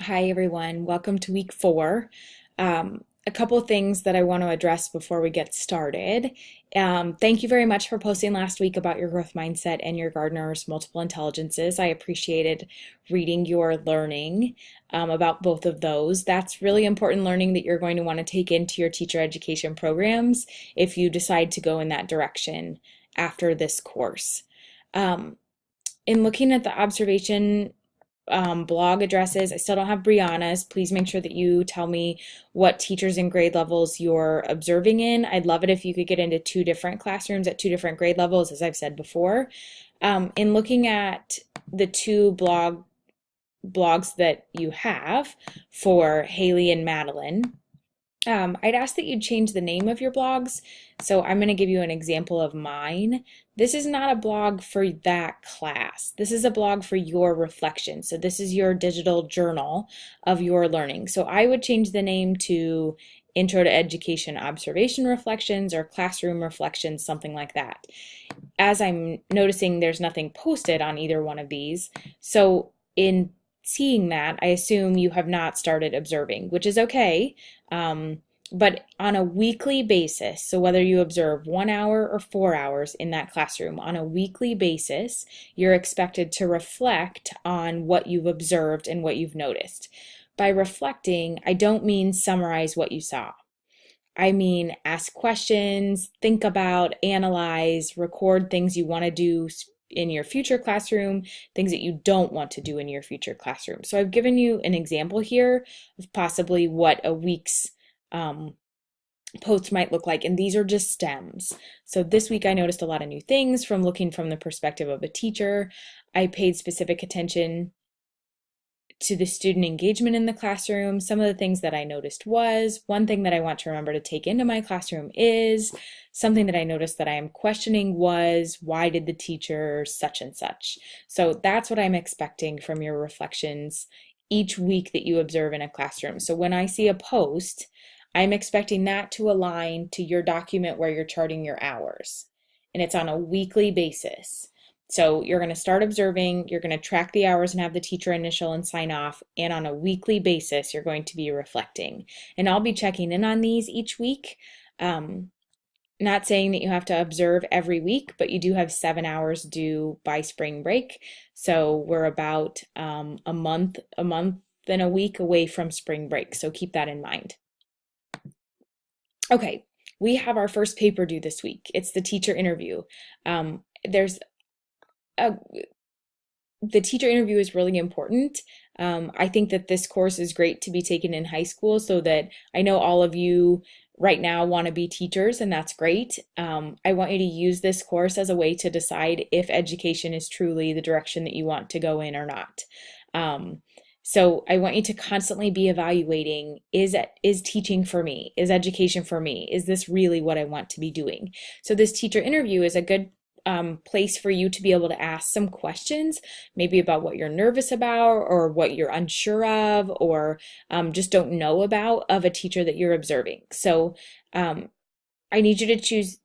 Hi, everyone. Welcome to week 4. A couple of things that I want to address before we get started. Thank you very much for posting last week about your growth mindset and your Gardner's multiple intelligences. I appreciated reading your learning about both of those. That's really important learning that you're going to want to take into your teacher education programs if you decide to go in that direction after this course. In looking at the observation blog addresses. I still don't have Brianna's. Please make sure that you tell me what teachers and grade levels you're observing in. I'd love it if you could get into 2 different classrooms at 2 different grade levels, as I've said before. In looking at the 2 blogs that you have for Haley and Madeline, I'd ask that you change the name of your blogs. So I'm going to give you an example of mine. This is not a blog for that class. This is a blog for your reflection. So this is your digital journal of your learning. So I would change the name to Intro to Education Observation Reflections or Classroom Reflections, something like that. As I'm noticing, there's nothing posted on either one of these. So in seeing that, I assume you have not started observing, which is okay. But on a weekly basis, so whether you observe 1 hour or 4 hours in that classroom, on a weekly basis, you're expected to reflect on what you've observed and what you've noticed. By reflecting, I don't mean summarize what you saw. I mean ask questions, think about, analyze, record things you want to do in your future classroom, things that you don't want to do in your future classroom. So I've given you an example here of possibly what a week's post might look like, and these are just stems. So this week I noticed a lot of new things from looking from the perspective of a teacher. I paid specific attention to the student engagement in the classroom. Some of the things that I noticed was, one thing that I want to remember to take into my classroom is, something that I noticed that I am questioning was, why did the teacher such and such? So that's what I'm expecting from your reflections each week that you observe in a classroom. So when I see a post, I'm expecting that to align to your document where you're charting your hours. And it's on a weekly basis. So you're going to start observing, you're going to track the hours and have the teacher initial and sign off, and on a weekly basis, you're going to be reflecting. And I'll be checking in on these each week. Not saying that you have to observe every week, but you do have 7 hours due by spring break. So we're about a month and a week away from spring break. So keep that in mind. Okay, we have our first paper due this week. It's the teacher interview. There's the teacher interview is really important. I think that this course is great to be taken in high school, so that I know all of you right now want to be teachers, and that's great. I want you to use this course as a way to decide if education is truly the direction that you want to go in or not. So I want you to constantly be evaluating, is teaching for me? Is education for me? Is this really what I want to be doing? So this teacher interview is a good place for you to be able to ask some questions, maybe about what you're nervous about or what you're unsure of, or just don't know about of a teacher that you're observing. So I need you to choose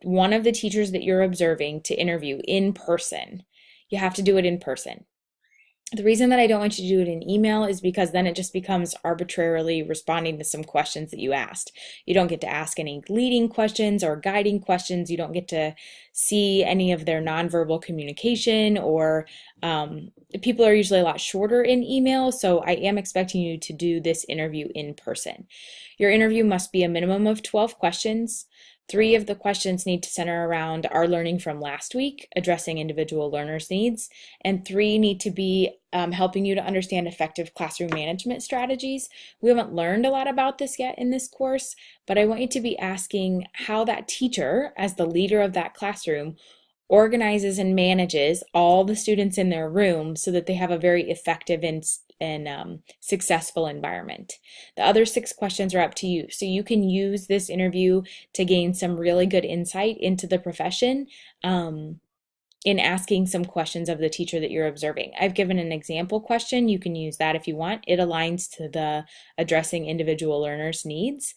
one of the teachers that you're observing to interview in person. You have to do it in person. The reason that I don't want you to do it in email is because then it just becomes arbitrarily responding to some questions that you asked. You don't get to ask any leading questions or guiding questions. You don't get to see any of their nonverbal communication, or people are usually a lot shorter in email. So I am expecting you to do this interview in person. Your interview must be a minimum of 12 questions. 3 of the questions need to center around our learning from last week, addressing individual learners' needs, and 3 need to be helping you to understand effective classroom management strategies. We haven't learned a lot about this yet in this course, but I want you to be asking how that teacher, as the leader of that classroom, organizes and manages all the students in their room so that they have a very effective and successful environment. The other 6 questions are up to you. So you can use this interview to gain some really good insight into the profession in asking some questions of the teacher that you're observing. I've given an example question. You can use that if you want. It aligns to the addressing individual learners' needs.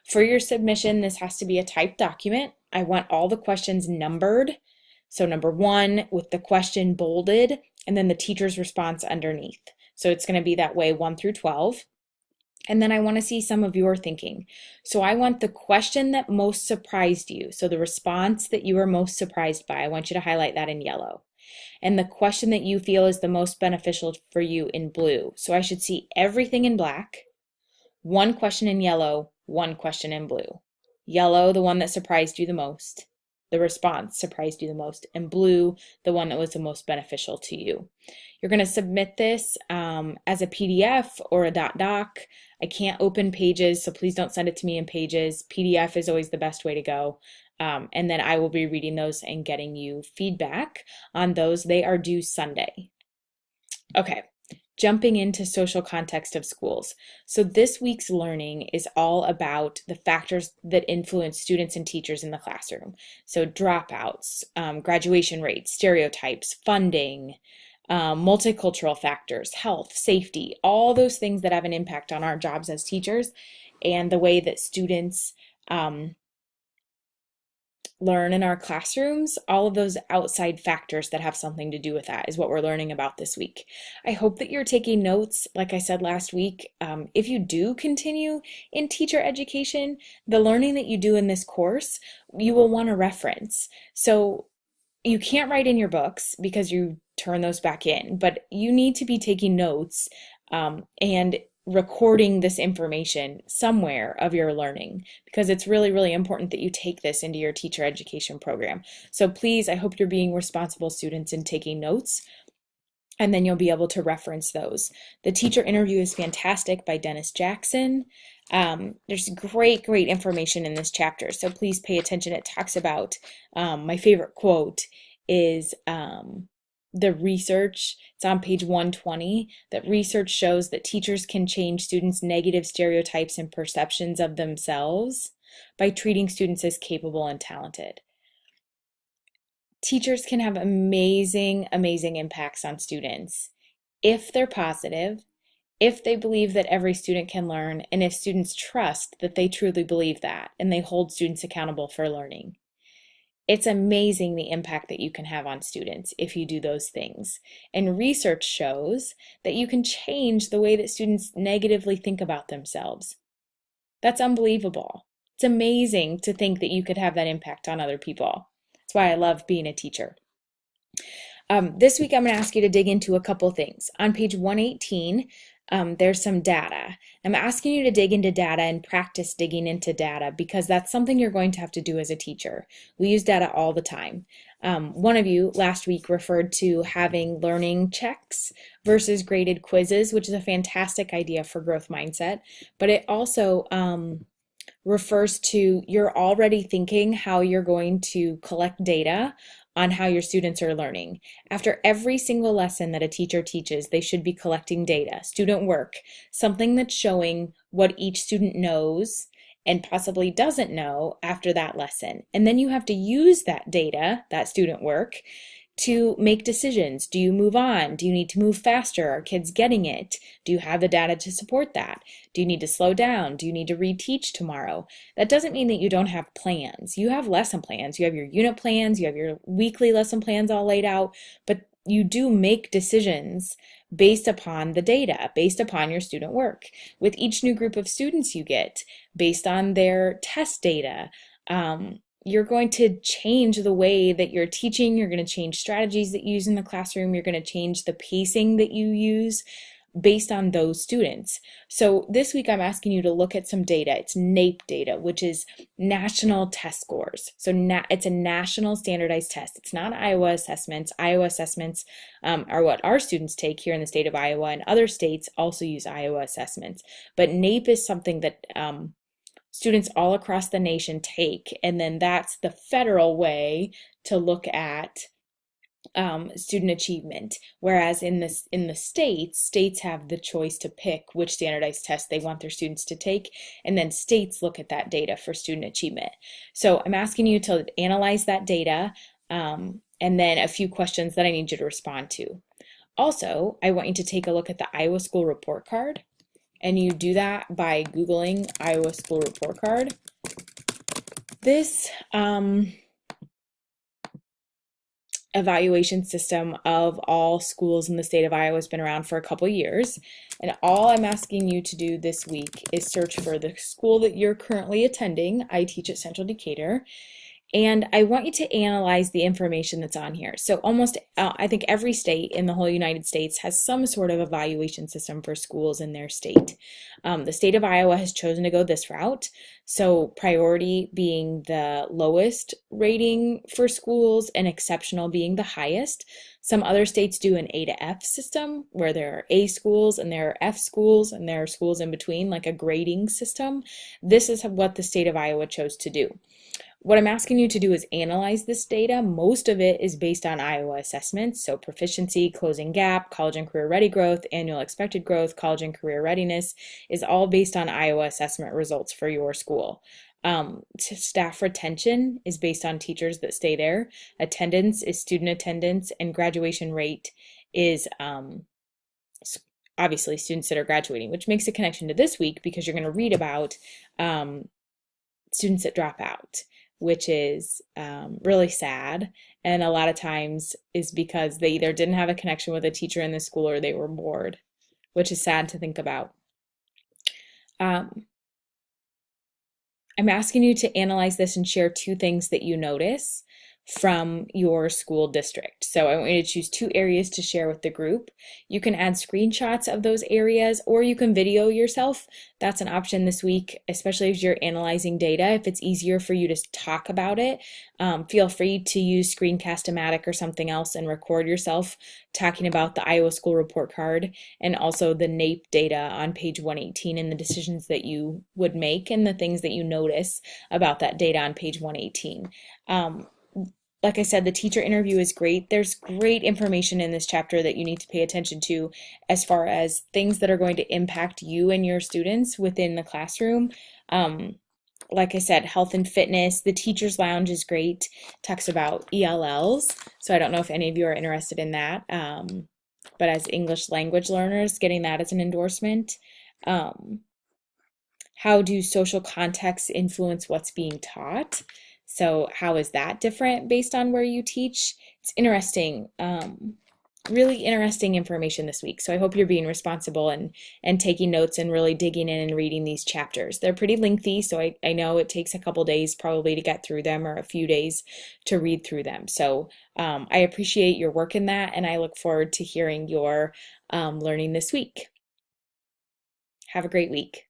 For your submission, this has to be a typed document. I want all the questions numbered. So number 1 with the question bolded, and then the teacher's response underneath. So it's going to be that way 1 through 12. And then I want to see some of your thinking. So I want the question that most surprised you. So the response that you were most surprised by, I want you to highlight that in yellow. And the question that you feel is the most beneficial for you in blue. So I should see everything in black, one question in yellow, one question in blue. Yellow, the one that surprised you the most. The response surprised you the most. And blue, the one that was the most beneficial to you. You're going to submit this as a PDF or a doc. I can't open Pages, so please don't send it to me in Pages. PDF is always the best way to go. And then I will be reading those and getting you feedback on those. They are due Sunday. Okay, jumping into social context of schools. So this week's learning is all about the factors that influence students and teachers in the classroom. So dropouts, graduation rates, stereotypes, funding, multicultural factors, health, safety, all those things that have an impact on our jobs as teachers and the way that students learn in our classrooms. All of those outside factors that have something to do with that is what we're learning about this week. I hope that you're taking notes. Like I said last week, if you do continue in teacher education, the learning that you do in this course, you will want to reference. So you can't write in your books because you turn those back in, but you need to be taking notes and recording this information somewhere of your learning, because it's really, really important that you take this into your teacher education program. So please, I hope you're being responsible students and taking notes, and then you'll be able to reference those. The teacher interview is fantastic by Dennis Jackson. There's great, great information in this chapter, so please pay attention. It talks about, my favorite quote is the research, it's on page 120, that research shows that teachers can change students' negative stereotypes and perceptions of themselves by treating students as capable and talented. Teachers can have amazing, amazing impacts on students if they're positive, if they believe that every student can learn, and if students trust that they truly believe that, and they hold students accountable for learning. It's amazing the impact that you can have on students if you do those things. And research shows that you can change the way that students negatively think about themselves. That's unbelievable. It's amazing to think that you could have that impact on other people. That's why I love being a teacher. This week I'm going to ask you to dig into a couple things. On page 118, there's some data. I'm asking you to dig into data and practice digging into data, because that's something you're going to have to do as a teacher. We use data all the time. One of you last week referred to having learning checks versus graded quizzes, which is a fantastic idea for growth mindset, but it also refers to you're already thinking how you're going to collect data on how your students are learning. After every single lesson that a teacher teaches, they should be collecting data, student work, something that's showing what each student knows and possibly doesn't know after that lesson. And then you have to use that data, that student work, to make decisions. Do you move on? Do you need to move faster? Are kids getting it? Do you have the data to support that? Do you need to slow down? Do you need to reteach tomorrow? That doesn't mean that you don't have plans. You have lesson plans. You have your unit plans. You have your weekly lesson plans all laid out, but you do make decisions based upon the data, based upon your student work. With each new group of students you get, based on their test data, you're going to change the way that you're teaching. You're going to change strategies that you use in the classroom. You're going to change the pacing that you use based on those students. So this week I'm asking you to look at some data. It's NAEP data, which is National Test Scores. So it's a national standardized test. It's not Iowa assessments. Iowa assessments are what our students take here in the state of Iowa, and other states also use Iowa assessments. But NAEP is something that students all across the nation take, and then that's the federal way to look at student achievement. Whereas in the states have the choice to pick which standardized test they want their students to take, and then states look at that data for student achievement. So I'm asking you to analyze that data, and then a few questions that I need you to respond to. Also, I want you to take a look at the Iowa School Report Card. And you do that by Googling Iowa School Report Card. This evaluation system of all schools in the state of Iowa has been around for a couple years. And all I'm asking you to do this week is search for the school that you're currently attending. I teach at Central Decatur. And I want you to analyze the information that's on here. So I think every state in the whole United States has some sort of evaluation system for schools in their state. The state of Iowa has chosen to go this route. So priority being the lowest rating for schools and exceptional being the highest. Some other states do an A to F system where there are A schools and there are F schools and there are schools in between, like a grading system. This is what the state of Iowa chose to do. What I'm asking you to do is analyze this data. Most of it is based on Iowa assessments, so proficiency, closing gap, college and career ready growth, annual expected growth, college and career readiness is all based on Iowa assessment results for your school. Staff retention is based on teachers that stay there. Attendance is student attendance, and graduation rate is obviously students that are graduating, which makes a connection to this week because you're going to read about students that drop out, which is really sad. And a lot of times is because they either didn't have a connection with a teacher in the school or they were bored, which is sad to think about. I'm asking you to analyze this and share two things that you notice from your school district. So I want you to choose two areas to share with the group. You can add screenshots of those areas or you can video yourself. That's an option this week, especially if you're analyzing data. If it's easier for you to talk about it, feel free to use Screencast-O-Matic or something else and record yourself talking about the Iowa School Report Card and also the NAEP data on page 118 and the decisions that you would make and the things that you notice about that data on page 118. Like I said, the teacher interview is great. There's great information in this chapter that you need to pay attention to as far as things that are going to impact you and your students within the classroom. Like I said, health and fitness. The teacher's lounge is great. Talks about ELLs. So I don't know if any of you are interested in that. But as English language learners, getting that as an endorsement. How do social contexts influence what's being taught? So how is that different based on where you teach? It's interesting, really interesting information this week. So I hope you're being responsible and taking notes and really digging in and reading these chapters. They're pretty lengthy, so I know it takes a couple days probably to get through them or a few days to read through them. So I appreciate your work in that, and I look forward to hearing your learning this week. Have a great week.